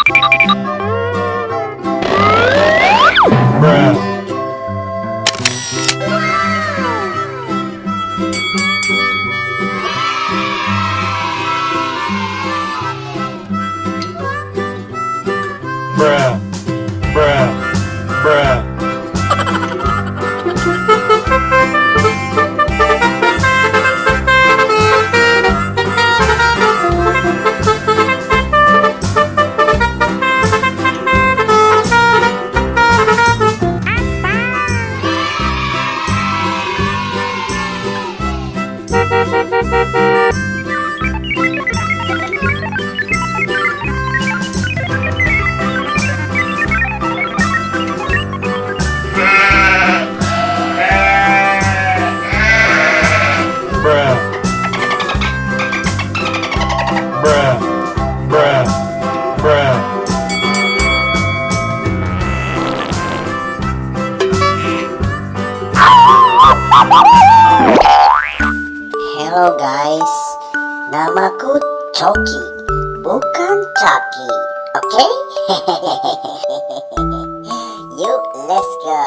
Halo guys, namaku Coki, bukan Chucky, oke? Yuk, let's go.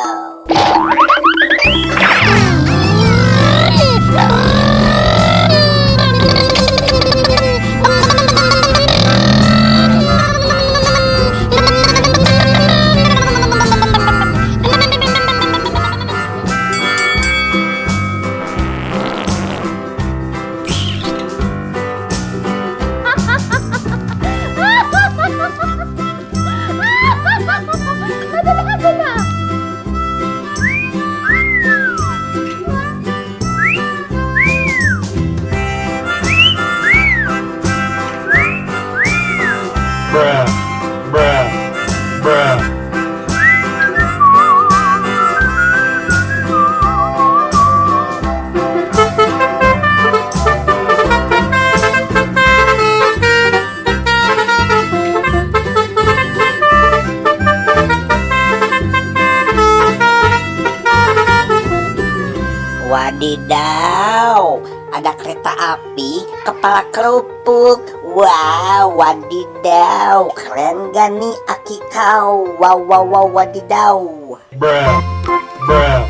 Wadidaw, ada kereta api kepala kerupuk. Wow, wadidaw, keren gak nih aki kau? Wow, wow, wow, wadidaw. Bruh, bruh,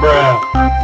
bruh.